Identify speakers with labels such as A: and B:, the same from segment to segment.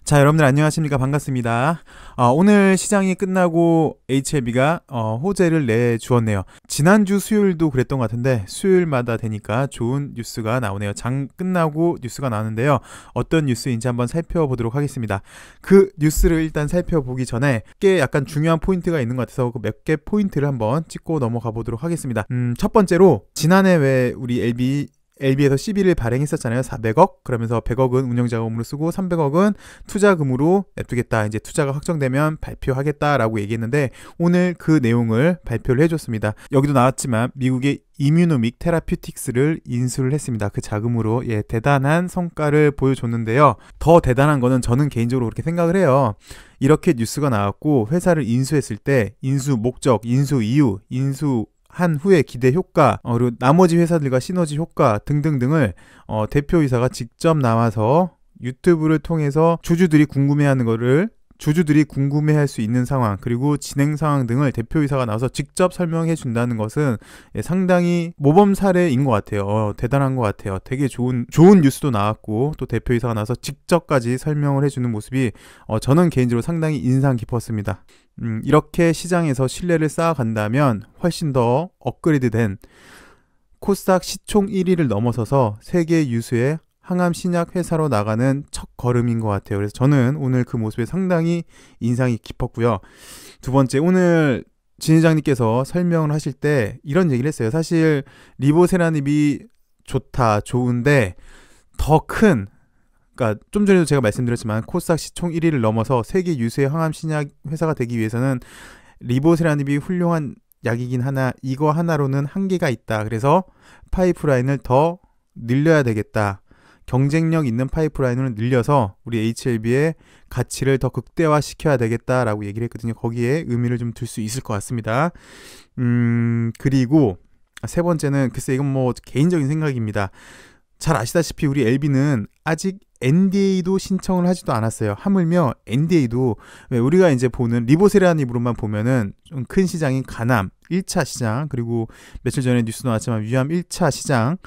A: 자, 여러분들 안녕하십니까? 반갑습니다. 오늘 시장이 끝나고 HLB가 호재를 내주었네요. 지난주 수요일도 그랬던 것 같은데 수요일마다 되니까 좋은 뉴스가 나오네요. 장 끝나고 뉴스가 나오는데요. 어떤 뉴스인지 한번 살펴보도록 하겠습니다. 그 뉴스를 일단 살펴보기 전에 꽤 약간 중요한 포인트가 있는 것 같아서 그 몇 개 포인트를 한번 찍고 넘어가 보도록 하겠습니다. 첫 번째로 지난해 왜 우리 LB에서 CB를 발행했었잖아요. 400억. 그러면서 100억은 운영자금으로 쓰고 300억은 투자금으로 냅두겠다. 이제 투자가 확정되면 발표하겠다라고 얘기했는데 오늘 그 내용을 발표를 해줬습니다. 여기도 나왔지만 미국의 이뮤노믹 테라퓨틱스를 인수를 했습니다. 그 자금으로 대단한 성과를 보여줬는데요. 더 대단한 거는 저는 개인적으로 그렇게 생각을 해요. 이렇게 뉴스가 나왔고 회사를 인수했을 때 인수 목적, 인수 이유, 한 후에 기대 효과, 그리고 나머지 회사들과 시너지 효과 등등등을 대표이사가 직접 나와서 유튜브를 통해서 주주들이 궁금해할 수 있는 상황, 그리고 진행 상황 등을 대표이사가 나와서 직접 설명해 준다는 것은 상당히 모범 사례인 것 같아요. 대단한 것 같아요. 되게 좋은 뉴스도 나왔고 또 대표이사가 나와서 직접까지 설명을 해주는 모습이 저는 개인적으로 상당히 인상 깊었습니다. 이렇게 시장에서 신뢰를 쌓아간다면 훨씬 더 업그레이드된 코스닥 시총 1위를 넘어서서 세계 유수의 항암 신약 회사로 나가는 첫 걸음인 것 같아요. 그래서 저는 오늘 그 모습에 상당히 인상이 깊었고요. 두 번째, 오늘 진 회장님께서 설명을 하실 때 이런 얘기를 했어요. 사실 리보세라닙이 좋은데 더 큰, 그러니까 좀 전에도 제가 말씀드렸지만 코스닥 시총 1위를 넘어서 세계 유수의 항암 신약 회사가 되기 위해서는 리보세라닙이 훌륭한 약이긴 하나 이거 하나로는 한계가 있다. 그래서 파이프라인을 더 늘려야 되겠다. 경쟁력 있는 파이프라인을 늘려서 우리 HLB의 가치를 더 극대화시켜야 되겠다라고 얘기를 했거든요. 거기에 의미를 좀 둘 수 있을 것 같습니다. 그리고 세 번째는 글쎄 이건 뭐 개인적인 생각입니다. 잘 아시다시피 우리 LB는 아직 NDA도 신청을 하지도 않았어요. 하물며 NDA도 우리가 이제 보는 리보세라닙으로만 보면은 좀 큰 시장인 간암 1차 시장, 그리고 며칠 전에 뉴스 나왔지만 위암 1차 시장,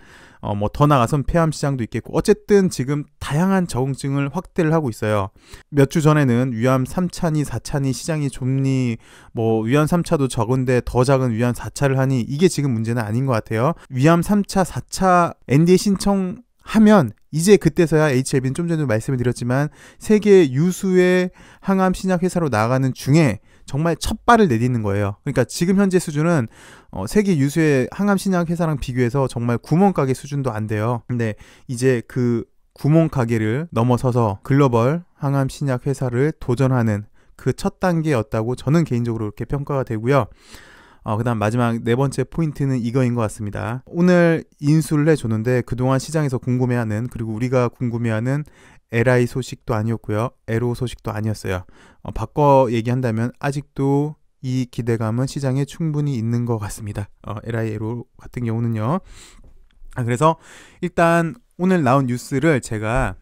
A: 뭐 더 나가선 폐암 시장도 있겠고, 어쨌든 지금 다양한 적응증을 확대를 하고 있어요. 몇 주 전에는 위암 3차니 4차니 시장이 좁니, 뭐 위암 3차도 적은데 더 작은 위암 4차를 하니, 이게 지금 문제는 아닌 것 같아요. 위암 3차, 4차 NDA 신청하면 이제 그때서야 HLB는 좀 전에도 말씀을 드렸지만 세계 유수의 항암 신약 회사로 나가는 중에 정말 첫 발을 내딛는 거예요. 그러니까 지금 현재 수준은 세계 유수의 항암 신약 회사랑 비교해서 정말 구멍가게 수준도 안 돼요. 근데 이제 그 구멍가게를 넘어서서 글로벌 항암 신약 회사를 도전하는 그 첫 단계였다고 저는 개인적으로 이렇게 평가가 되고요. 그 다음 마지막 네 번째 포인트는 이거인 것 같습니다. 오늘 인수를 해줬는데 그동안 시장에서 궁금해하는, 그리고 우리가 궁금해하는 LI 소식도 아니었고요. LO 소식도 아니었어요. 바꿔 얘기한다면 아직도 이 기대감은 시장에 충분히 있는 것 같습니다. LI, LO 같은 경우는요. 그래서 일단 오늘 나온 뉴스를 제가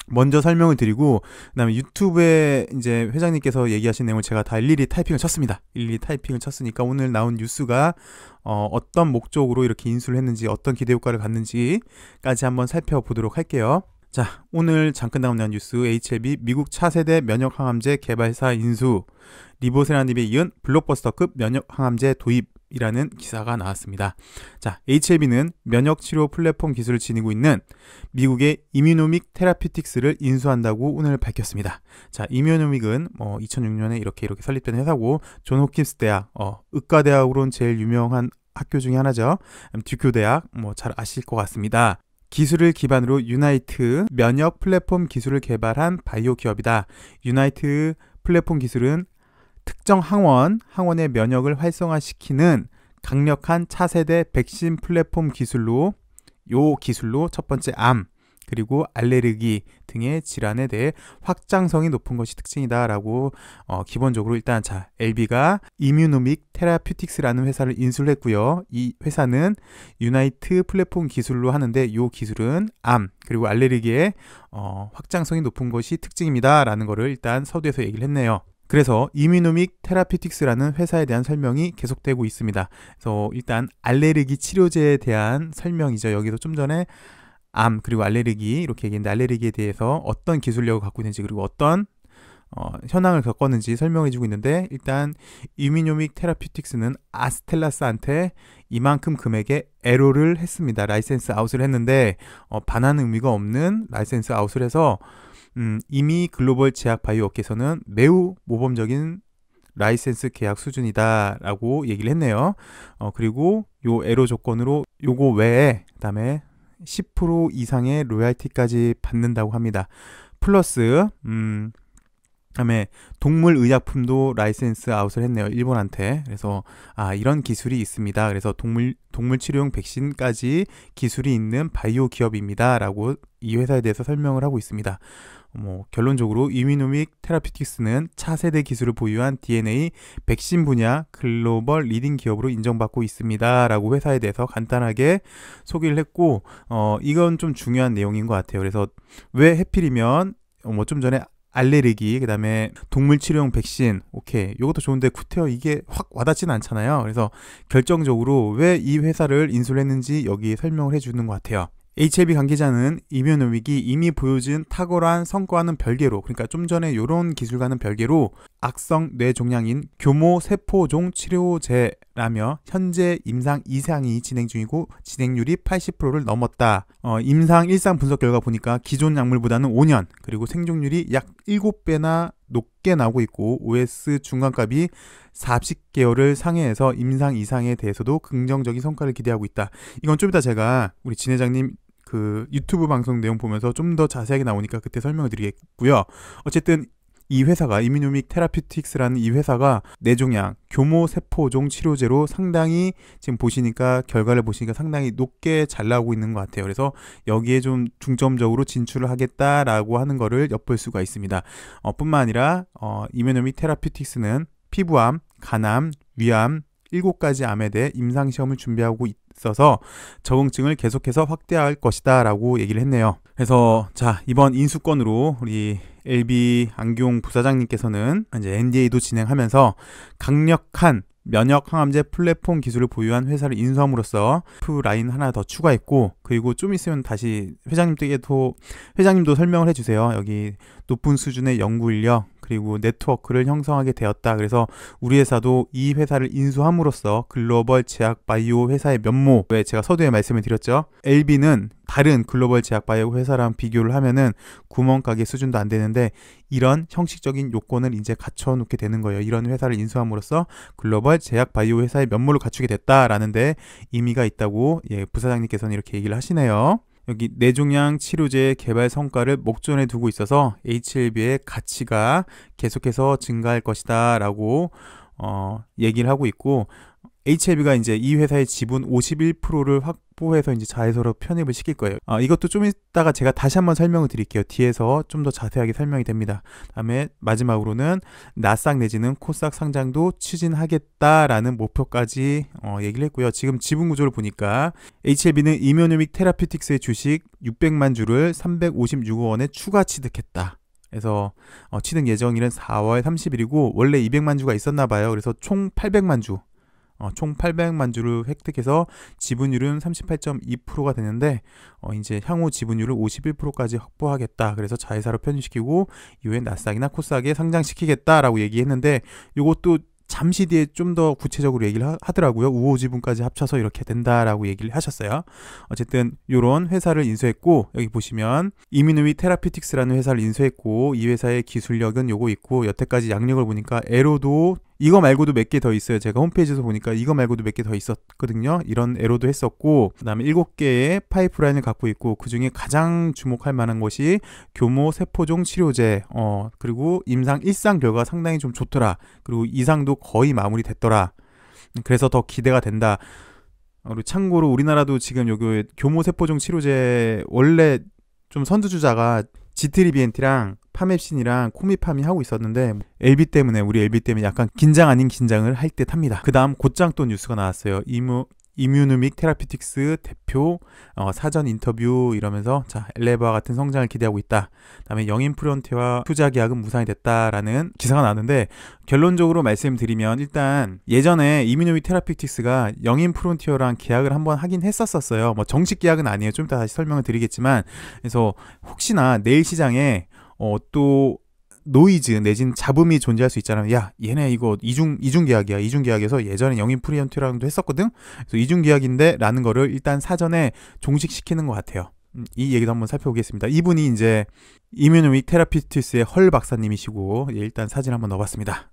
A: 먼저 설명을 드리고, 그다음에 유튜브에 이제 회장님께서 얘기하신 내용을 제가 다 일일이 타이핑을 쳤습니다. 일일이 타이핑을 쳤으니까 오늘 나온 뉴스가 어떤 목적으로 이렇게 인수를 했는지, 어떤 기대 효과를 갖는지까지 한번 살펴보도록 할게요. 자, 오늘 잠깐 나온 뉴스, HLB 미국 차세대 면역항암제 개발사 인수, 리보세라닙에 이은 블록버스터급 면역항암제 도입이라는 기사가 나왔습니다. 자, HLB는 면역치료 플랫폼 기술을 지니고 있는 미국의 이뮤노믹 테라퓨틱스를 인수한다고 오늘 밝혔습니다. 자, 이뮤노믹은 2006년에 이렇게 설립된 회사고, 존 홉킨스 대학, 의과대학으로는 제일 유명한 학교 중에 하나죠. 듀크 대학, 잘 아실 것 같습니다. 기술을 기반으로 유나이트 면역 플랫폼 기술을 개발한 바이오 기업이다. 유나이트 플랫폼 기술은 특정 항원의 면역을 활성화시키는 강력한 차세대 백신 플랫폼 기술로, 요 기술로 첫 번째 암, 그리고 알레르기 등의 질환에 대해 확장성이 높은 것이 특징이다 라고 기본적으로 일단 자, LB가 이뮤노믹 테라퓨틱스라는 회사를 인수를 했고요. 이 회사는 유나이트 플랫폼 기술로 하는데 이 기술은 암 그리고 알레르기에 확장성이 높은 것이 특징입니다 라는 거를 일단 서두에서 얘기를 했네요. 그래서 이뮤노믹 테라퓨틱스라는 회사에 대한 설명이 계속되고 있습니다. 그래서 일단 알레르기 치료제에 대한 설명이죠. 여기서 좀 전에 암 그리고 알레르기 이렇게 얘기했는데 알레르기에 대해서 어떤 기술력을 갖고 있는지 그리고 어떤 현황을 겪었는지 설명해주고 있는데 일단 이뮤노믹 테라퓨틱스는 아스텔라스한테 이만큼 금액의 에로를 했습니다. 라이센스 아웃을 했는데 반하는 의미가 없는 라이센스 아웃을 해서 이미 글로벌 제약 바이오 업계에서는 매우 모범적인 라이센스 계약 수준이다 라고 얘기를 했네요. 그리고 요 에로 조건으로 요거 외에 그다음에 10% 이상의 로얄티까지 받는다고 합니다. 플러스 그다음에 동물 의약품도 라이센스 아웃을 했네요. 일본한테. 그래서 이런 기술이 있습니다. 그래서 동물 치료용 백신까지 기술이 있는 바이오 기업입니다. 라고 이 회사에 대해서 설명을 하고 있습니다. 결론적으로 이뮤노믹 테라퓨틱스는 차세대 기술을 보유한 DNA 백신 분야 글로벌 리딩 기업으로 인정받고 있습니다. 라고 회사에 대해서 간단하게 소개를 했고 이건 좀 중요한 내용인 것 같아요. 그래서 왜 해필이면 좀 전에 알레르기, 그 다음에 동물 치료용 백신, 오케이. 이것도 좋은데 구태여 이게 확 와닿지는 않잖아요. 그래서 결정적으로 왜 이 회사를 인수를 했는지 여기 설명을 해주는 것 같아요. HLB 관계자는 이뮤노믹이 이미 보여준 탁월한 성과와는 별개로, 그러니까 좀 전에 이런 기술과는 별개로 악성 뇌종양인 교모 세포종 치료제라며 현재 임상 2상이 진행 중이고 진행률이 80%를 넘었다. 임상 1상 분석 결과 보니까 기존 약물보다는 5년, 그리고 생존율이 약 7배나 높게 나오고 있고 OS 중간값이 40개월을 상회해서 임상 2상에 대해서도 긍정적인 성과를 기대하고 있다. 이건 좀 이따 제가 우리 진 회장님 그 유튜브 방송 내용 보면서 좀 더 자세하게 나오니까 그때 설명을 드리겠고요. 어쨌든 이 회사가 이뮤노믹 테라퓨틱스라는 이 회사가 뇌종양 교모 세포종 치료제로 상당히 지금 보시니까 결과를 보시니까 상당히 높게 잘 나오고 있는 것 같아요. 그래서 여기에 좀 중점적으로 진출을 하겠다라고 하는 거를 엿볼 수가 있습니다. 뿐만 아니라 이뮤노믹 테라퓨틱스는 피부암, 간암, 위암 7가지 암에 대해 임상시험을 준비하고 있어서 적응증을 계속해서 확대할 것이다 라고 얘기를 했네요. 그래서 자, 이번 인수건으로 우리 LB 안기용 부사장님께서는 이제 NDA도 진행하면서 강력한 면역 항암제 플랫폼 기술을 보유한 회사를 인수함으로써 F 라인 하나 더 추가했고, 그리고 좀 있으면 다시 회장님도 설명을 해주세요. 여기 높은 수준의 연구 인력 그리고 네트워크를 형성하게 되었다. 그래서 우리 회사도 이 회사를 인수함으로써 글로벌 제약 바이오 회사의 면모에 제가 서두에 말씀을 드렸죠. LB는 다른 글로벌 제약 바이오 회사랑 비교를 하면은 구멍가게 수준도 안 되는데 이런 형식적인 요건을 이제 갖춰놓게 되는 거예요. 이런 회사를 인수함으로써 글로벌 제약 바이오 회사의 면모를 갖추게 됐다라는 데 의미가 있다고 부사장님께서는 이렇게 얘기를 하시네요. 여기 뇌종양 치료제 개발 성과를 목전에 두고 있어서 HLB의 가치가 계속해서 증가할 것이다 라고 얘기를 하고 있고, HLB가 이제 이 회사의 지분 51%를 확보해서 이제 자회사로 편입을 시킬 거예요. 이것도 좀 이따가 제가 다시 한번 설명을 드릴게요. 뒤에서 좀 더 자세하게 설명이 됩니다. 다음에 마지막으로는 나스닥 내지는 코스닥 상장도 추진하겠다라는 목표까지 얘기를 했고요. 지금 지분 구조를 보니까 HLB는 이뮤노믹 테라퓨틱스의 주식 600만 주를 356억 원에 추가 취득했다. 그래서 취득 예정일은 4월 30일이고 원래 200만 주가 있었나 봐요. 그래서 총 800만 주. 총 800만 주를 획득해서 지분율은 38.2%가 되는데 이제 향후 지분율을 51%까지 확보하겠다. 그래서 자회사로 편입시키고 이후에 나스닥이나 코스닥에 상장시키겠다라고 얘기했는데 이것도 잠시 뒤에 좀 더 구체적으로 얘기를 하더라고요. 우호 지분까지 합쳐서 이렇게 된다라고 얘기를 하셨어요. 어쨌든 이런 회사를 인수했고, 여기 보시면 이뮤노믹 테라퓨틱스라는 회사를 인수했고 이 회사의 기술력은 요거 있고, 여태까지 양력을 보니까 에로도 이거 말고도 몇 개 더 있어요. 제가 홈페이지에서 보니까 이거 말고도 몇 개 더 있었거든요. 이런 에로도 했었고, 그 다음에 7개의 파이프라인을 갖고 있고, 그 중에 가장 주목할 만한 것이 교모 세포종 치료제, 그리고 임상 1상 결과가 상당히 좀 좋더라. 그리고 2상도 거의 마무리됐더라. 그래서 더 기대가 된다. 그리고 참고로 우리나라도 지금 여기 교모 세포종 치료제 원래 좀 선두주자가 지트리비엔티랑 파맵신이랑 코미팜이 하고 있었는데 우리 LB 때문에 약간 긴장 아닌 긴장을 할 듯 합니다. 그 다음 곧장 또 뉴스가 나왔어요. 이뮤누믹 테라피틱스 대표 사전 인터뷰 이러면서 자, 엘레바와 같은 성장을 기대하고 있다. 그다음에 영인 프론티어와 투자 계약은 무산이 됐다라는 기사가 나왔는데, 결론적으로 말씀드리면 일단 예전에 이뮤누믹 테라피틱스가 영인 프론티어랑 계약을 한번 하긴 했었어요. 뭐 정식 계약은 아니에요. 좀 이따 다시 설명을 드리겠지만, 그래서 혹시나 내일 시장에 또 노이즈 내진 잡음이 존재할 수 있잖아요. 야, 얘네 이거 이중 계약이야. 이중 계약에서 예전에 영인 프리언트랑도 했었거든. 그래서 이중 계약인데 라는 거를 일단 사전에 종식시키는 것 같아요. 이 얘기도 한번 살펴보겠습니다. 이분이 이제 이뮤누믹 테라피틱스의 헐 박사님이시고, 일단 사진 한번 넣어봤습니다.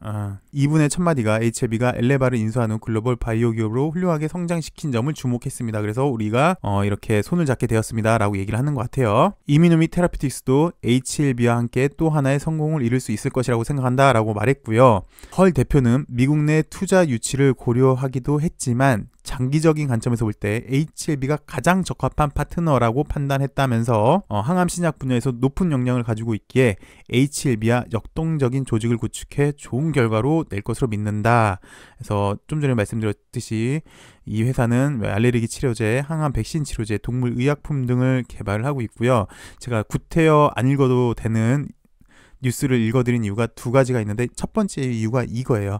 A: 이분의 첫마디가 HLB가 엘레바를 인수한 후 글로벌 바이오 기업으로 훌륭하게 성장시킨 점을 주목했습니다. 그래서 우리가 이렇게 손을 잡게 되었습니다 라고 얘기를 하는 것 같아요. 이뮤누믹 테라피틱스도 HLB와 함께 또 하나의 성공을 이룰 수 있을 것이라고 생각한다 라고 말했고요. 헐 대표는 미국 내 투자 유치를 고려하기도 했지만 장기적인 관점에서 볼 때 HLB가 가장 적합한 파트너라고 판단했다면서 항암 신약 분야에서 높은 역량을 가지고 있기에 HLB와 역동적인 조직을 구축해 좋은 결과로 낼 것으로 믿는다. 그래서 좀 전에 말씀드렸듯이 이 회사는 알레르기 치료제, 항암 백신 치료제, 동물 의약품 등을 개발을 하고 있고요. 제가 구태여 안 읽어도 되는 뉴스를 읽어드린 이유가 두 가지가 있는데, 첫 번째 이유가 이거예요.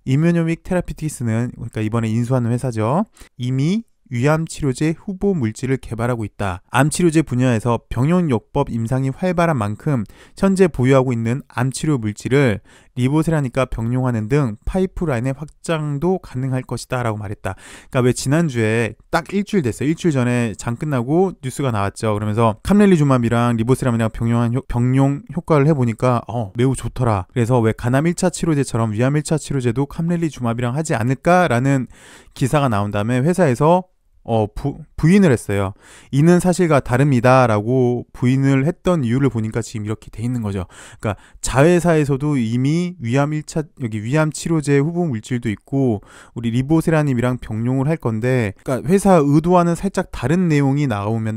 A: 이뮤누믹 테라피틱스는, 그러니까 이번에 인수하는 회사죠, 이미 위암치료제 후보 물질을 개발하고 있다. 암치료제 분야에서 병용요법 임상이 활발한 만큼 현재 보유하고 있는 암치료 물질을 리보세라니까 병용하는 등 파이프라인의 확장도 가능할 것이다 라고 말했다. 그러니까 왜 지난주에 딱 일주일 됐어요. 일주일 전에 장 끝나고 뉴스가 나왔죠. 그러면서 캄렐리주맙이랑 리보세라미랑 병용 효과를 해보니까 매우 좋더라. 그래서 왜 간암 1차 치료제처럼 위암 1차 치료제도 캄렐리주맙이랑 하지 않을까라는 기사가 나온 다음에 회사에서 부인을 했어요. 이는 사실과 다릅니다 라고 부인을 했던 이유를 보니까 지금 이렇게 돼 있는 거죠. 그러니까 자회사에서도 이미 위암 1차, 여기 위암 치료제 후보 물질도 있고 우리 리보세라님이랑 병용을 할 건데, 그러니까 회사 의도와는 살짝 다른 내용이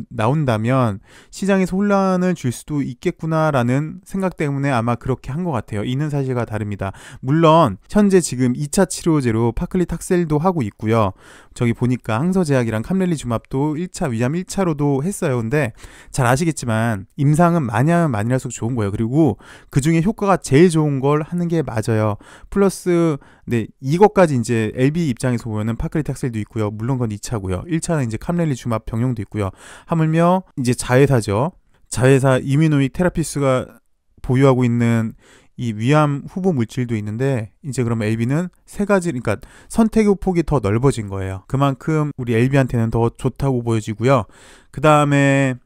A: 나온다면 시장에서 혼란을 줄 수도 있겠구나라는 생각 때문에 아마 그렇게 한 것 같아요. 이는 사실과 다릅니다. 물론 현재 지금 2차 치료제로 파클리탁셀도 하고 있고요. 저기 보니까 항서제약이랑 캄렐리주맙도 1차 위암 1차로도 했어요. 근데 잘 아시겠지만 임상은 많이 하면 많이 할수록 좋은 거예요. 그리고 그중에 효과가 제일 좋은 걸 하는 게 맞아요. 플러스 이것까지 이제 LB 입장에서 보면은 파클리탁셀도 있고요. 물론 그건 2차고요. 1차는 이제 캄렐리주맙 병용도 있고요. 하물며 이제 자회사죠. 자회사 이뮤누믹 테라피스가 보유하고 있는 이 위암 후보 물질도 있는데, 이제 그러면 LB는 세 가지, 그러니까 선택의 폭이 더 넓어진 거예요. 그만큼 우리 LB한테는 더 좋다고 보여지고요. 그 다음에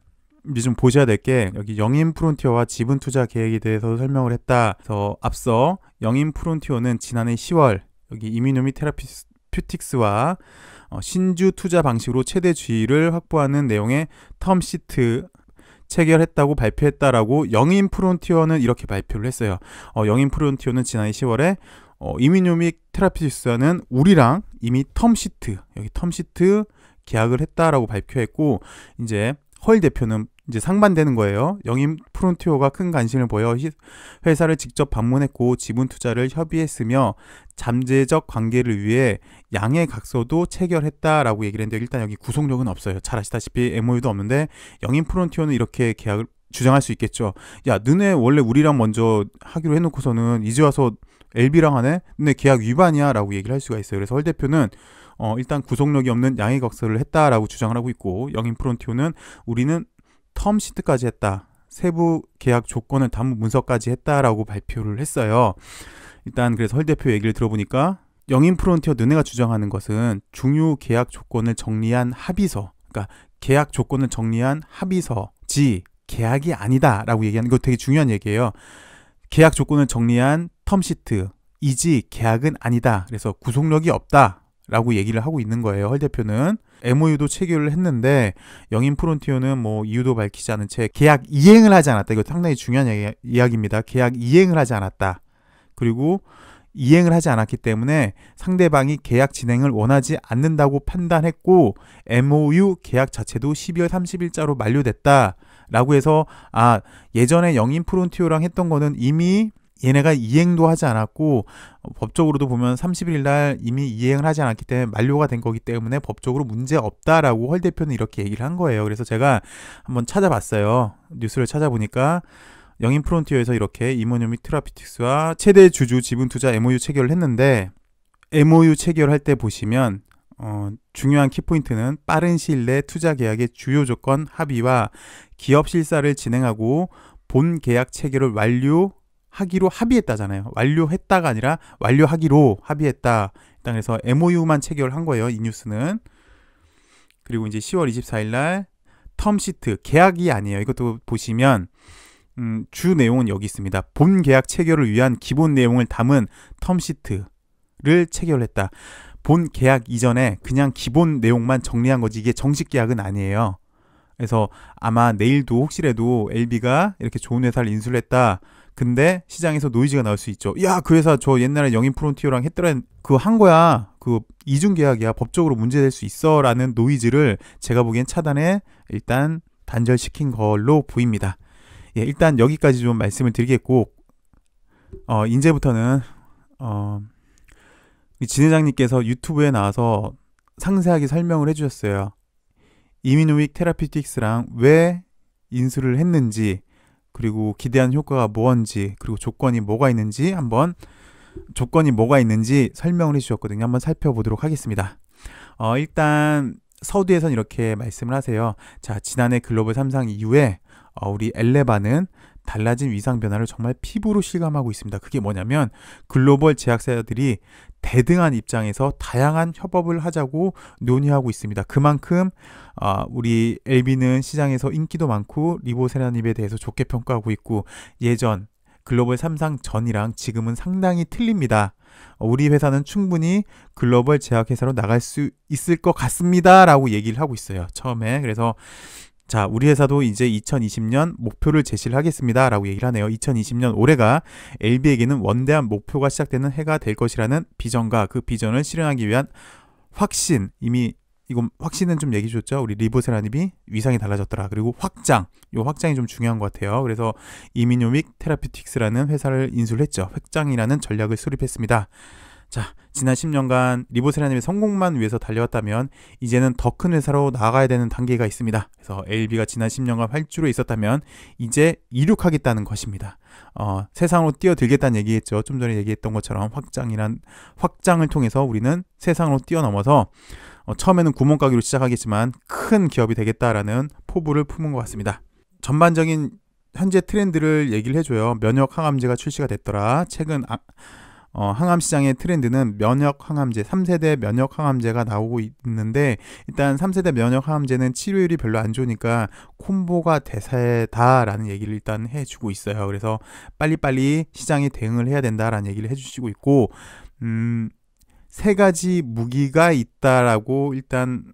A: 이제 좀 보셔야 될 게, 여기 영인 프론티어와 지분 투자 계획에 대해서 설명을 했다. 그래서 앞서 영인 프론티어는 지난해 10월 여기 이뮤누믹 테라피틱스와 신주 투자 방식으로 최대 주의를 확보하는 내용의 텀시트 체결했다고 발표했다라고 영인 프론티어는 이렇게 발표를 했어요. 영인 프론티어는 지난해 10월에 이뮤누믹 테라피틱스는 우리랑 이미 텀시트, 여기 텀시트 계약을 했다라고 발표했고, 이제 헐 대표는 이제 상반되는 거예요. 영인 프론티어가 큰 관심을 보여 회사를 직접 방문했고 지분 투자를 협의했으며 잠재적 관계를 위해 양해 각서도 체결했다라고 얘기를 했는데, 일단 여기 구속력은 없어요. 잘 아시다시피 MOU도 없는데 영인 프론티어는 이렇게 계약을 주장할 수 있겠죠. 야, 너네 원래 우리랑 먼저 하기로 해놓고서는 이제 와서 LB랑 하네? 너네 계약 위반이야 라고 얘기를 할 수가 있어요. 그래서 헐 대표는 일단 구속력이 없는 양해 각서를 했다라고 주장을 하고 있고, 영인 프론티어는 우리는 텀시트까지 했다, 세부 계약 조건을 담은 문서까지 했다라고 발표를 했어요. 일단 그래서 헐 대표 얘기를 들어보니까 영인 프론티어 너네가 주장하는 것은 중요 계약 조건을 정리한 합의서, 그러니까 계약 조건을 정리한 합의서지 계약이 아니다 라고 얘기하는 거 되게 중요한 얘기예요. 계약 조건을 정리한 텀시트 이지 계약은 아니다. 그래서 구속력이 없다 라고 얘기를 하고 있는 거예요. 헐 대표는 MOU도 체결을 했는데 영인 프론티어는 뭐 이유도 밝히지 않은 채 계약 이행을 하지 않았다. 이거 상당히 중요한 이야기입니다. 계약 이행을 하지 않았다. 그리고 이행을 하지 않았기 때문에 상대방이 계약 진행을 원하지 않는다고 판단했고, MOU 계약 자체도 12월 30일자로 만료됐다 라고 해서 예전에 영인 프론티어랑 했던 거는 이미 얘네가 이행도 하지 않았고 법적으로도 보면 30일 날 이미 이행을 하지 않았기 때문에 만료가 된 거기 때문에 법적으로 문제 없다라고 헐 대표는 이렇게 얘기를 한 거예요. 그래서 제가 한번 찾아봤어요. 뉴스를 찾아보니까 영인 프론티어에서 이렇게 이모노믹 테라피틱스와 최대 주주 지분 투자 MOU 체결을 했는데, MOU 체결할 때 보시면 중요한 키포인트는 빠른 시일 내 투자 계약의 주요 조건 합의와 기업 실사를 진행하고 본 계약 체결을 완료하기로 합의했다잖아요. 완료했다가 아니라 완료하기로 합의했다. 일단 그래서 MOU만 체결한 거예요, 이 뉴스는. 그리고 이제 10월 24일 날 텀시트, 계약이 아니에요. 이것도 보시면 주 내용은 여기 있습니다. 본 계약 체결을 위한 기본 내용을 담은 텀시트를 체결했다. 본 계약 이전에 그냥 기본 내용만 정리한 거지 이게 정식 계약은 아니에요. 그래서 아마 내일도 혹시라도 LB가 이렇게 좋은 회사를 인수를 했다. 근데 시장에서 노이즈가 나올 수 있죠. 야, 그 회사 저 옛날에 영인 프론티어랑 했더라. 그거 한 거야. 그 이중 계약이야. 법적으로 문제될 수 있어. 라는 노이즈를 제가 보기엔 차단해 일단 단절시킨 걸로 보입니다. 예, 일단 여기까지 좀 말씀을 드리겠고, 이제부터는 진 회장님께서 유튜브에 나와서 상세하게 설명을 해주셨어요. 이미노믹 테라피틱스랑 왜 인수를 했는지, 그리고 기대한 효과가 무엇인지, 그리고 조건이 뭐가 있는지 설명을 해주셨거든요. 한번 살펴보도록 하겠습니다. 일단 서두에선 이렇게 말씀을 하세요. 자, 지난해 글로벌 3상 이후에 우리 엘레바는 달라진 위상 변화를 정말 피부로 실감하고 있습니다. 그게 뭐냐면 글로벌 제약사들이 대등한 입장에서 다양한 협업을 하자고 논의하고 있습니다. 그만큼 우리 LB는 시장에서 인기도 많고 리보세라닙에 대해서 좋게 평가하고 있고, 예전 글로벌 3상 전이랑 지금은 상당히 틀립니다. 우리 회사는 충분히 글로벌 제약회사로 나갈 수 있을 것 같습니다 라고 얘기를 하고 있어요, 처음에. 그래서 자, 우리 회사도 이제 2020년 목표를 제시를 하겠습니다 라고 얘기를 하네요. 2020년 올해가 LB에게는 원대한 목표가 시작되는 해가 될 것이라는 비전과 그 비전을 실현하기 위한 확신, 이미 이건 확신은 좀 얘기 줬죠. 우리 리보세라닙이 위상이 달라졌더라. 그리고 확장, 이 확장이 좀 중요한 것 같아요. 그래서 이미노믹 테라피틱스라는 회사를 인수를 했죠. 확장이라는 전략을 수립했습니다. 자, 지난 10년간 리보세라님의 성공만 위해서 달려왔다면 이제는 더 큰 회사로 나아가야 되는 단계가 있습니다. 그래서 LB가 지난 10년간 활주로에 있었다면 이제 이륙하겠다는 것입니다. 세상으로 뛰어들겠다는 얘기겠죠. 좀 전에 얘기했던 것처럼 확장을 통해서 우리는 세상으로 뛰어넘어서 처음에는 구멍가게로 시작하겠지만 큰 기업이 되겠다라는 포부를 품은 것 같습니다. 전반적인 현재 트렌드를 얘기를 해줘요. 면역 항암제가 출시가 됐더라. 최근 항암 시장의 트렌드는 면역 항암제, 3세대 면역 항암제가 나오고 있는데, 일단 3세대 면역 항암제는 치료율이 별로 안 좋으니까 콤보가 대세다라는 얘기를 일단 해주고 있어요. 그래서 빨리빨리 시장이 대응을 해야 된다라는 얘기를 해주시고 있고, 세 가지 무기가 있다라고 일단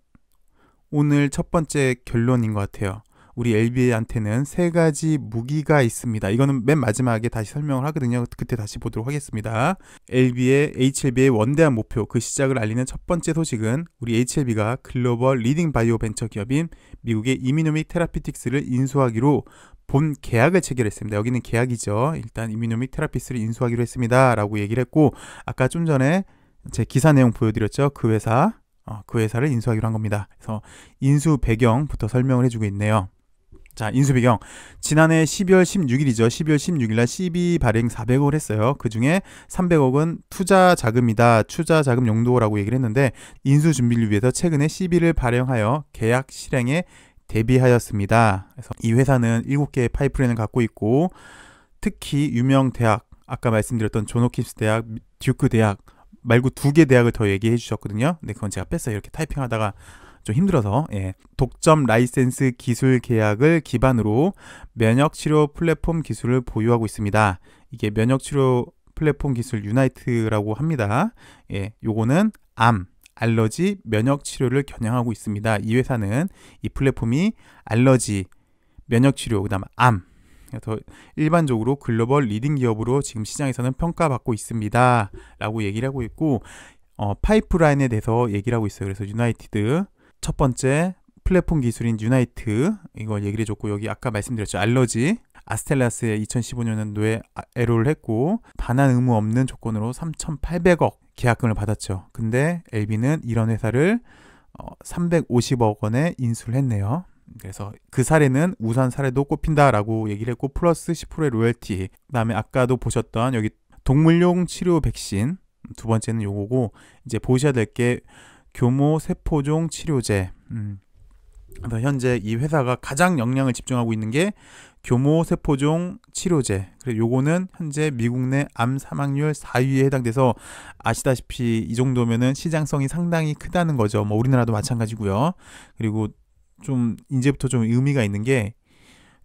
A: 오늘 첫 번째 결론인 것 같아요. 우리 LB한테는 세 가지 무기가 있습니다. 이거는 맨 마지막에 다시 설명을 하거든요. 그때 다시 보도록 하겠습니다. HLB의 원대한 목표, 그 시작을 알리는 첫 번째 소식은 우리 HLB가 글로벌 리딩 바이오 벤처 기업인 미국의 이미노믹 테라피틱스를 인수하기로 본 계약을 체결했습니다. 여기는 계약이죠. 일단 이미노믹 테라피스를 인수하기로 했습니다 라고 얘기를 했고, 아까 좀 전에 제 기사 내용 보여드렸죠. 그 회사를 인수하기로 한 겁니다. 그래서 인수 배경부터 설명을 해주고 있네요. 자, 인수 배경. 지난해 12월 16일이죠. 12월 16일 날 CB 발행 400억을 했어요. 그 중에 300억은 투자 자금이다. 투자 자금 용도라고 얘기를 했는데, 인수 준비를 위해서 최근에 CB를 발행하여 계약 실행에 대비하였습니다. 그래서 이 회사는 7개의 파이프라인을 갖고 있고, 특히 유명 대학, 아까 말씀드렸던 존 홉킨스 대학, 듀크 대학 말고 2개 대학을 더 얘기해 주셨거든요. 근데 그건 제가 뺐어요. 이렇게 타이핑하다가 좀 힘들어서. 독점 라이센스 기술 계약을 기반으로 면역치료 플랫폼 기술을 보유하고 있습니다. 이게 면역치료 플랫폼 기술 유나이트라고 합니다. 요거는 암, 알러지, 면역치료를 겨냥하고 있습니다. 이 회사는 이 플랫폼이 알러지, 면역치료, 그 다음 암, 그래서 일반적으로 글로벌 리딩 기업으로 지금 시장에서는 평가받고 있습니다 라고 얘기를 하고 있고, 파이프라인에 대해서 얘기를 하고 있어요. 그래서 유나이티드, 첫 번째 플랫폼 기술인 유나이트, 이걸 얘기를 해줬고, 여기 아까 말씀드렸죠. 아스텔라스에 2015년도에 애로를 했고 반환 의무 없는 조건으로 3,800억 계약금을 받았죠. 근데 LB는 이런 회사를 350억 원에 인수를 했네요. 그래서 그 사례는 우수한 사례도 꼽힌다라고 얘기를 했고 플러스 10%의 로열티. 그다음에 아까도 보셨던 여기 동물용 치료 백신 두 번째는 요거고 이제 보셔야 될 게 교모 세포종 치료제. 그래서 현재 이 회사가 가장 역량을 집중하고 있는 게 교모 세포종 치료제. 그리고 요거는 현재 미국 내 암 사망률 4위에 해당돼서 아시다시피 이 정도면은 시장성이 상당히 크다는 거죠. 뭐 우리나라도 마찬가지고요. 그리고 좀 이제부터 좀 의미가 있는 게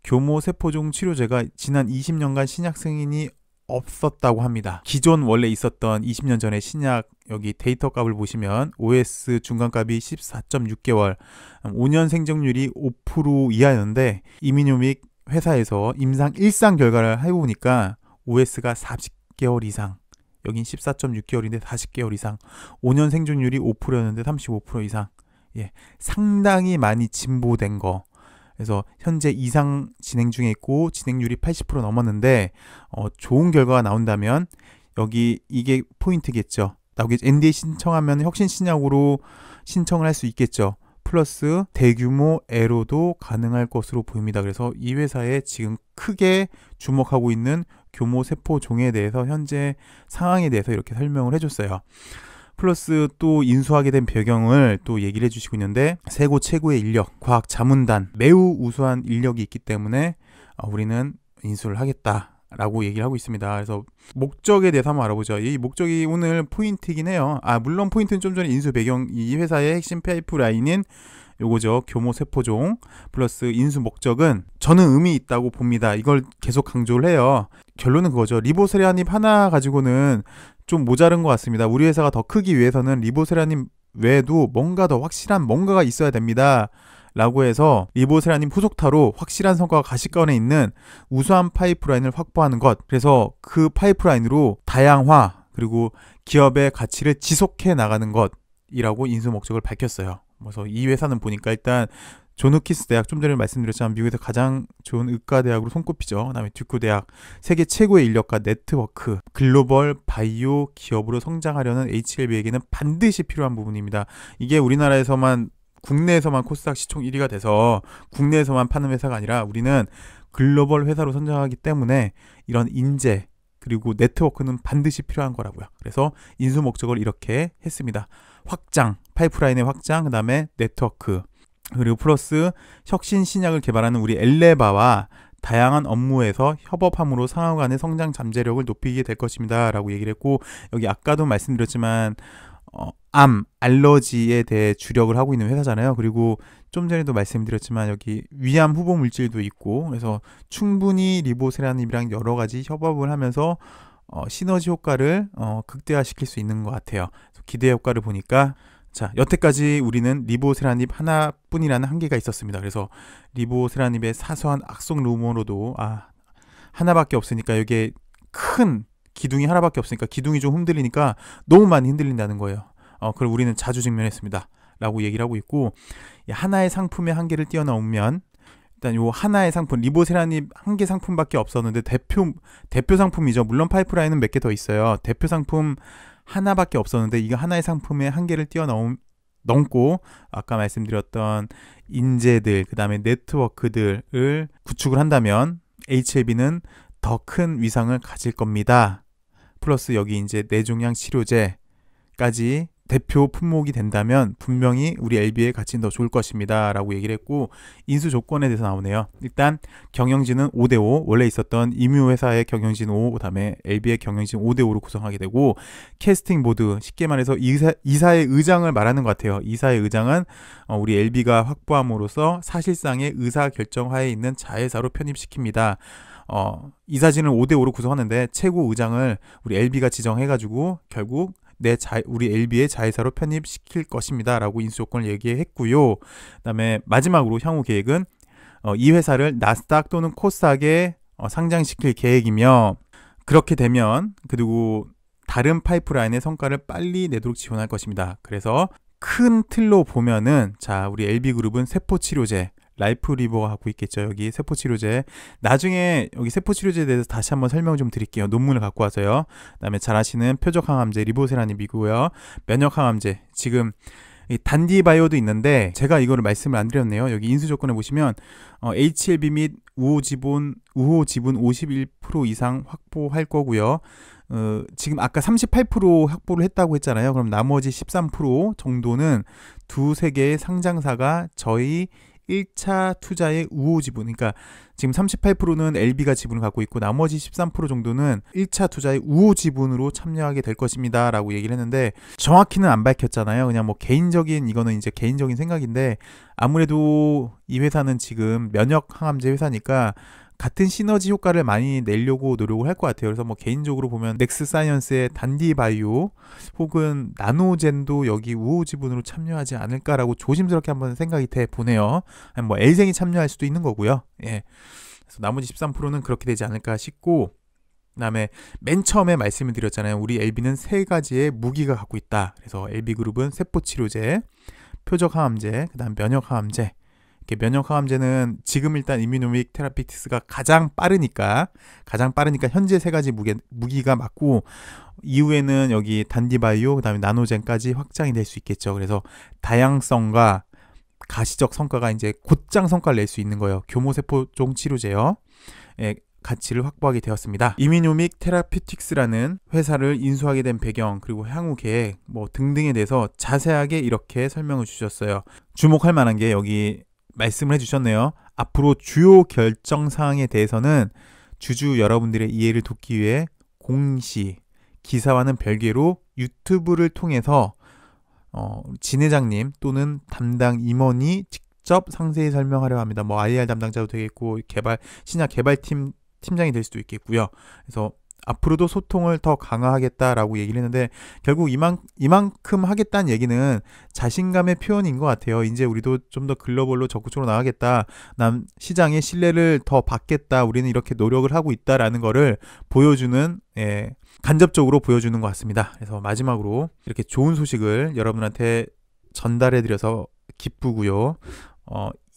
A: 교모 세포종 치료제가 지난 20년간 신약 승인이 없었다고 합니다. 기존 원래 있었던 20년 전에 신약 여기 데이터 값을 보시면 OS 중간값이 14.6개월, 5년 생존율이 5% 이하였는데 이미노믹 회사에서 일상 결과를 해보니까 OS가 40개월 이상, 여긴 14.6개월인데 40개월 이상, 5년 생존율이 5%였는데 35% 이상. 예, 상당히 많이 진보된 거. 그래서 현재 이상 진행 중에 있고 진행률이 80% 넘었는데 좋은 결과가 나온다면 여기 이게 포인트겠죠. 나오게 NDA 신청하면 혁신 신약으로 신청을 할 수 있겠죠. 플러스 대규모 애로도 가능할 것으로 보입니다. 그래서 이 회사에 지금 크게 주목하고 있는 교모 세포 종에 대해서 현재 상황에 대해서 이렇게 설명을 해줬어요. 플러스 또 인수하게 된 배경을 또 얘기를 해주시고 있는데 세고 최고의 인력, 과학 자문단, 매우 우수한 인력이 있기 때문에 우리는 인수를 하겠다라고 얘기를 하고 있습니다. 그래서 목적에 대해서 한번 알아보죠. 이 목적이 오늘 포인트이긴 해요. 물론 포인트는 좀 전에 인수 배경, 이 회사의 핵심 파이프라인인 요거죠. 교모 세포종 플러스 인수 목적은 저는 의미 있다고 봅니다. 이걸 계속 강조를 해요. 결론은 그거죠. 리보세라닙 하나 가지고는 좀 모자른 것 같습니다. 우리 회사가 더 크기 위해서는 리보세라닙 외에도 뭔가 더 확실한 뭔가가 있어야 됩니다. 라고 해서 리보세라닙 후속타로 확실한 성과가 가시권에 있는 우수한 파이프라인을 확보하는 것. 그래서 그 파이프라인으로 다양화 그리고 기업의 가치를 지속해 나가는 것이라고 인수 목적을 밝혔어요. 그래서 이 회사는 보니까 일단 존 홉킨스 대학, 좀 전에 말씀드렸지만 미국에서 가장 좋은 의과 대학으로 손꼽히죠. 그다음에 듀크 대학, 세계 최고의 인력과 네트워크, 글로벌 바이오 기업으로 성장하려는 HLB에게는 반드시 필요한 부분입니다. 이게 우리나라에서만 국내에서만 코스닥 시총 1위가 돼서 국내에서만 파는 회사가 아니라 우리는 글로벌 회사로 성장하기 때문에 이런 인재 그리고 네트워크는 반드시 필요한 거라고요. 그래서 인수 목적을 이렇게 했습니다. 확장, 파이프라인의 확장, 그 다음에 네트워크, 그리고 플러스 혁신 신약을 개발하는 우리 엘레바와 다양한 업무에서 협업함으로 상하 간의 성장 잠재력을 높이게 될 것입니다. 라고 얘기를 했고, 여기 아까도 말씀드렸지만 알러지에 대해 주력을 하고 있는 회사잖아요. 그리고 좀 전에도 말씀드렸지만 여기 위암 후보 물질도 있고, 그래서 충분히 리보세라닙이랑 여러 가지 협업을 하면서 시너지 효과를 극대화시킬 수 있는 것 같아요. 기대 효과를 보니까 자, 여태까지 우리는 리보세라닙 하나뿐이라는 한계가 있었습니다. 그래서 리보세라닙의 사소한 악성 루머로도 하나밖에 없으니까 여기에 큰 기둥이 하나밖에 없으니까 기둥이 좀 흔들리니까 너무 많이 흔들린다는 거예요. 그걸 우리는 자주 직면했습니다. 라고 얘기를 하고 있고, 하나의 상품의 한계를 뛰어넘으면 일단 요 하나의 상품, 리보세라닙 한 개 상품밖에 없었는데 대표 상품이죠. 물론 파이프라인은 몇 개 더 있어요. 대표 상품 하나밖에 없었는데 이거 하나의 상품의 한계를 뛰어넘고 아까 말씀드렸던 인재들, 그 다음에 네트워크들을 구축을 한다면 HLB는 더 큰 위상을 가질 겁니다. 플러스 여기 이제 뇌종양 치료제까지 대표 품목이 된다면 분명히 우리 LB의 가치는 더 좋을 것입니다. 라고 얘기를 했고, 인수 조건에 대해서 나오네요. 일단 경영진은 5대5, 원래 있었던 이뮤 회사의 경영진 5, 그 다음에 LB의 경영진 5대5로 구성하게 되고, 캐스팅 보드, 쉽게 말해서 이사의 의장을 말하는 것 같아요. 이사의 의장은 우리 LB가 확보함으로써 사실상의 의사결정하에 있는 자회사로 편입시킵니다. 이사진을 5대5로 구성하는데 최고 의장을 우리 LB가 지정해가지고 결국 우리 LB의 자회사로 편입시킬 것입니다. 라고 인수 조건을 얘기했고요. 그 다음에 마지막으로 향후 계획은 이 회사를 나스닥 또는 코스닥에 상장시킬 계획이며, 그렇게 되면 그리고 다른 파이프라인의 성과를 빨리 내도록 지원할 것입니다. 그래서 큰 틀로 보면은 자, 우리 LB그룹은 세포치료제, 라이프 리버가 갖고 있겠죠. 여기 세포치료제. 나중에 여기 세포치료제에 대해서 다시 한번 설명을 좀 드릴게요. 논문을 갖고 와서요. 그다음에 잘 아시는 표적항암제 리보세라닙이고요. 면역항암제. 지금 이 단디바이오도 있는데 제가 이거를 말씀을 안 드렸네요. 여기 인수 조건에 보시면 HLB 및 우호 지분 51% 이상 확보할 거고요. 지금 아까 38% 확보를 했다고 했잖아요. 그럼 나머지 13% 정도는 두세 개의 상장사가 저희 1차 투자의 우호 지분, 그러니까 지금 38%는 LB가 지분을 갖고 있고 나머지 13% 정도는 1차 투자의 우호 지분으로 참여하게 될 것입니다 라고 얘기를 했는데, 정확히는 안 밝혔잖아요. 그냥 뭐 개인적인, 이거는 이제 개인적인 생각인데, 아무래도 이 회사는 지금 면역 항암제 회사니까 같은 시너지 효과를 많이 내려고 노력을 할 것 같아요. 그래서 뭐 개인적으로 보면 넥스사이언스의 단디바이오 혹은 나노젠도 여기 우호 지분으로 참여하지 않을까라고 조심스럽게 한번 생각이 돼 보네요. 아니 뭐 엘생이 참여할 수도 있는 거고요. 예. 그래서 나머지 13%는 그렇게 되지 않을까 싶고, 그다음에 맨 처음에 말씀을 드렸잖아요. 우리 LB는 세 가지의 무기가 갖고 있다. 그래서 LB그룹은 세포치료제, 표적항암제, 그다음 면역항암제. 면역항암제는 지금 일단 이뮤노믹 테라피틱스가 가장 빠르니까 현재 세 가지 무기가 맞고, 이후에는 여기 단디바이오 그다음에 나노젠까지 확장이 될 수 있겠죠. 그래서 다양성과 가시적 성과가 이제 곧장 성과를 낼 수 있는 거예요. 교모세포종 치료제요. 예, 가치를 확보하게 되었습니다. 이뮤노믹 테라피틱스라는 회사를 인수하게 된 배경, 그리고 향후 계획 뭐 등등에 대해서 자세하게 이렇게 설명을 주셨어요. 주목할 만한 게 여기 말씀을 해주셨네요. 앞으로 주요 결정사항에 대해서는 주주 여러분들의 이해를 돕기 위해 공시, 기사와는 별개로 유튜브를 통해서 진 회장님 또는 담당 임원이 직접 상세히 설명하려 합니다. 뭐 IR 담당자도 되겠고 신약 개발팀 팀장이 될 수도 있겠고요. 그래서 앞으로도 소통을 더 강화하겠다라고 얘기를 했는데, 결국 이만큼 하겠다는 얘기는 자신감의 표현인 것 같아요. 이제 우리도 좀 더 글로벌로 적극적으로 나가겠다, 시장의 신뢰를 더 받겠다, 우리는 이렇게 노력을 하고 있다라는 거를 보여주는, 간접적으로 보여주는 것 같습니다. 그래서 마지막으로 이렇게 좋은 소식을 여러분한테 전달해드려서 기쁘고요.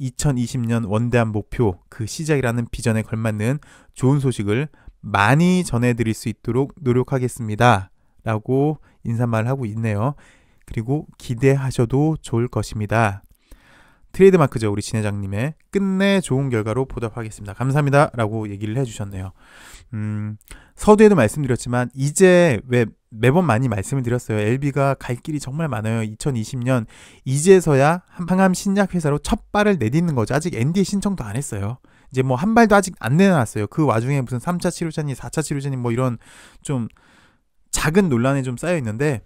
A: 2020년 원대한 목표, 그 시작이라는 비전에 걸맞는 좋은 소식을 많이 전해드릴 수 있도록 노력하겠습니다 라고 인사말을 하고 있네요. 그리고 기대하셔도 좋을 것입니다. 트레이드마크죠. 우리 진 회장님의 끝내 좋은 결과로 보답하겠습니다. 감사합니다 라고 얘기를 해주셨네요. 서두에도 말씀드렸지만 이제 왜 매번 많이 말씀을 드렸어요. LB가 갈 길이 정말 많아요. 2020년 이제서야 항암 신약 회사로 첫 발을 내딛는 거죠. 아직 NDA 신청도 안 했어요. 이제 뭐 한 발도 아직 안 내놨어요. 그 와중에 무슨 3차 치료제니 4차 치료제니 뭐 이런 좀 작은 논란이 좀 쌓여 있는데,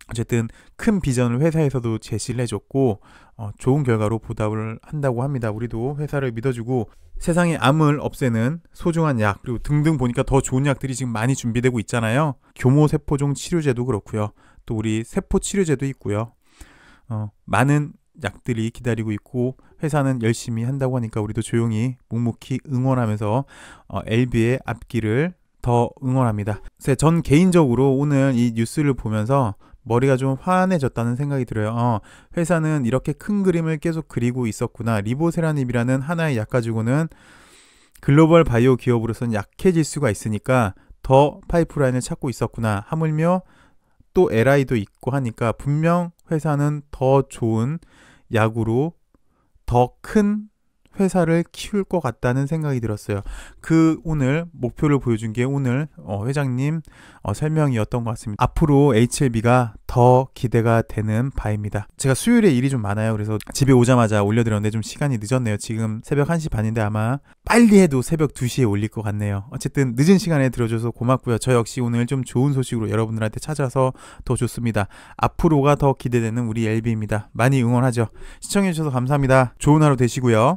A: 어쨌든 큰 비전을 회사에서도 제시를 해줬고 좋은 결과로 보답을 한다고 합니다. 우리도 회사를 믿어주고 세상에 암을 없애는 소중한 약, 그리고 등등 보니까 더 좋은 약들이 지금 많이 준비되고 있잖아요. 교모세포종 치료제도 그렇고요. 또 우리 세포치료제도 있고요. 많은 약들이 기다리고 있고 회사는 열심히 한다고 하니까 우리도 조용히 묵묵히 응원하면서 LB의 앞길을 더 응원합니다. 전 개인적으로 오늘 이 뉴스를 보면서 머리가 좀 환해졌다는 생각이 들어요. 회사는 이렇게 큰 그림을 계속 그리고 있었구나. 리보세라닙이라는 하나의 약 가지고는 글로벌 바이오 기업으로서는 약해질 수가 있으니까 더 파이프라인을 찾고 있었구나. 하물며 또 LI도 있고 하니까 분명 회사는 더 좋은 약으로 더 큰 회사를 키울 것 같다는 생각이 들었어요. 오늘 목표를 보여준 게 오늘 회장님 설명이었던 것 같습니다. 앞으로 HLB가 더 기대가 되는 바입니다. 제가 수요일에 일이 좀 많아요. 그래서 집에 오자마자 올려드렸는데 좀 시간이 늦었네요. 지금 새벽 1시 반인데 아마 빨리 해도 새벽 2시에 올릴 것 같네요. 어쨌든 늦은 시간에 들어줘서 고맙고요. 저 역시 오늘 좀 좋은 소식으로 여러분들한테 찾아서 더 좋습니다. 앞으로가 더 기대되는 우리 LB입니다. 많이 응원하죠. 시청해주셔서 감사합니다. 좋은 하루 되시고요.